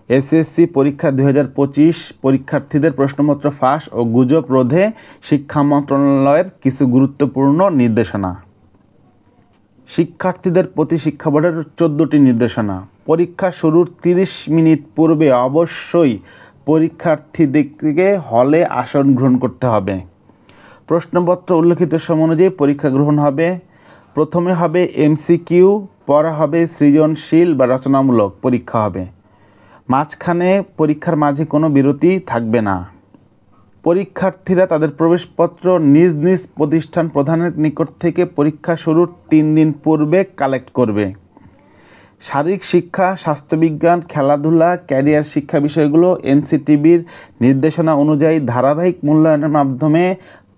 SSC পরীক্ষা 2025 পরীক্ষার্থীদের প্রশ্নপত্র ফাঁস ও গুজব রোধে শিক্ষা মন্ত্রণালয়ের কিছু গুরুত্বপূর্ণ নির্দেশনা। শিক্ষার্থীদের প্রতি শিক্ষা বোর্ডের 14টি নির্দেশনা। পরীক্ষা শুরুর 30 মিনিট পূর্বে অবশ্যই পরীক্ষার্থীদেরকে হলে আসন গ্রহণ করতে হবে। প্রশ্নপত্র উল্লেখিত সময় অনুযায়ী পরীক্ষা গ্রহণ হবে। প্রথমে হবে এমসিকিউ, পরে হবে সৃজনশীল বা রচনামূলক পরীক্ষা হবে। মাঝখানে পরীক্ষার মাঝে কোনো বিরতি থাকবে না। পরীক্ষার্থীরা তাদের প্রবেশপত্র নিজ নিজ প্রতিষ্ঠান প্রধানের নিকট থেকে পরীক্ষা শুরুর 3 দিন পূর্বে কালেক্ট করবে। শারীরিক শিক্ষা, স্বাস্থ্যবিজ্ঞান, খেলাধুলা, ক্যারিয়ার শিক্ষা বিষয়গুলো এনসিটিবির নির্দেশনা অনুযায়ী ধারাবাহিক মূল্যায়নের মাধ্যমে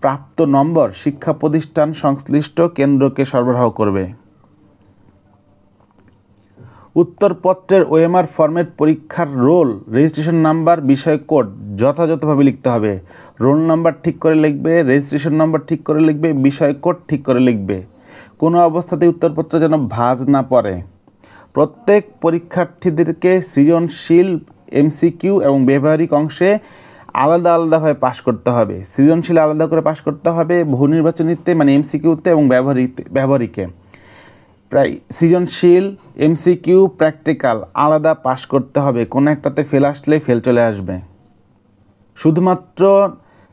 প্রাপ্ত নম্বর শিক্ষা প্রতিষ্ঠান সংশ্লিষ্ট কেন্দ্রকে সরবরাহ করবে। উত্তরপত্রের ওএমআর ফরম্যাট পরীক্ষার রোল, রেজিস্ট্রেশন নাম্বার, বিষয় কোড যথাযথভাবে লিখতে হবে। রোল নাম্বার ঠিক করে লিখবে, রেজিস্ট্রেশন নাম্বার ঠিক করে লিখবে, বিষয় কোড ঠিক করে লিখবে। কোনো অবস্থাতেই উত্তরপত্র যেন ভাঁজ না পড়ে। প্রত্যেক পরীক্ষার্থীদেরকে সৃজনশীল, এমসিকিউ এবং ব্যবহারিক অংশে আলাদা আলাদাভাবে পাশ করতে হবে। সৃজনশীল আলাদা করে পাশ করতে হবে, বহু নির্বাচনীতে মানে এমসিকিউতে এবং ব্যবহারিকে। প্রায় সৃজনশীল, এমসিকিউ, প্র্যাকটিক্যাল আলাদা পাশ করতে হবে। কোনো একটাতে ফেল আসলে ফেল চলে আসবে। শুধুমাত্র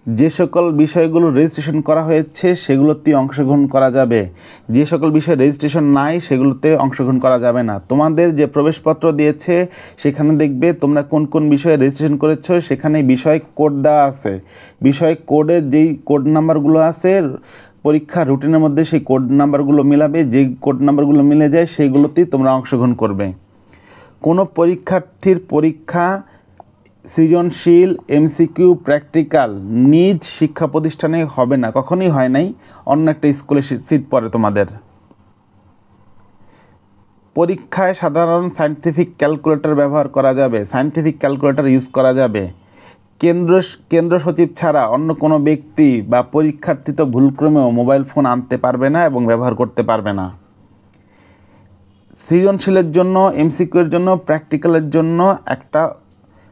যে সকল বিষয়গুলো রেজিস্ট্রেশন করা হয়েছে সেগুলোতেই অংশগ্রহণ করা যাবে। যে সকল বিষয় রেজিস্ট্রেশন নাই সেগুলোতে অংশগ্রহণ করা যাবে না। তোমাদের যে প্রবেশপত্র দিয়েছে সেখানে দেখবে তোমরা কোন কোন বিষয়ে রেজিস্ট্রেশন করেছো, সেখানে বিষয় কোড দেওয়া আছে। বিষয় কোডের যেই কোড নাম্বারগুলো আছে পরীক্ষা রুটিনের মধ্যে সেই কোড নাম্বারগুলো মিলাবে। যেই কোড নাম্বারগুলো মিলে যায় সেইগুলোতেই তোমরা অংশগ্রহণ করবে। কোনো পরীক্ষার্থীর পরীক্ষা সৃজনশীল, এমসিকিউ, প্র্যাকটিক্যাল নিজ শিক্ষা প্রতিষ্ঠানে হবে না, কখনোই হয় নাই, অন্য একটা স্কুলে সিট পড়ে তোমাদের। পরীক্ষায় সাধারণ সায়েন্টিফিক ক্যালকুলেটর ব্যবহার করা যাবে, সায়েন্টিফিক ক্যালকুলেটর ইউজ করা যাবে। কেন্দ্র সচিব ছাড়া অন্য কোনো ব্যক্তি বা পরীক্ষার্থী তো ভুলক্রমেও মোবাইল ফোন আনতে পারবে না এবং ব্যবহার করতে পারবে না। সৃজনশীলের জন্য, এমসিকিউর জন্য, প্র্যাকটিক্যালের জন্য একটা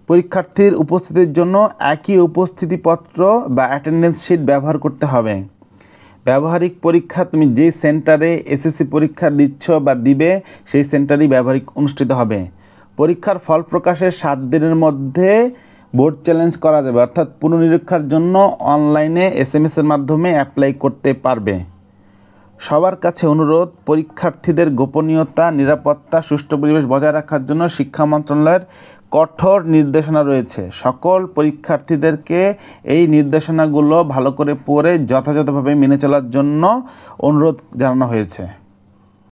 পরীক্ষার্থীর উপস্থিতির জন্য একই উপস্থিতিপত্র বা অ্যাটেন্ডেন্স শিট ব্যবহার করতে হবে। ব্যবহারিক পরীক্ষা তুমি যে সেন্টারে এসএসসি পরীক্ষা দিচ্ছ বা দিবে সেই সেন্টারেই ব্যবহারিক অনুষ্ঠিত হবে। পরীক্ষার ফল প্রকাশের 7 দিনের মধ্যে বোর্ড চ্যালেঞ্জ করা যাবে, অর্থাৎ পুনর্নিরীক্ষার জন্য অনলাইনে এসএমএসের মাধ্যমে অ্যাপ্লাই করতে পারবে। সবার কাছে অনুরোধ, পরীক্ষার্থীদের গোপনীয়তা, নিরাপত্তা, সুষ্ঠু পরিবেশ বজায় রাখার জন্য শিক্ষা মন্ত্রণালয়ের কঠোর নির্দেশনা রয়েছে। সকল পরীক্ষার্থীদেরকে এই নির্দেশনাগুলো ভালো করে পড়ে যথাযথভাবে মেনে চলার জন্য অনুরোধ জানানো হয়েছে।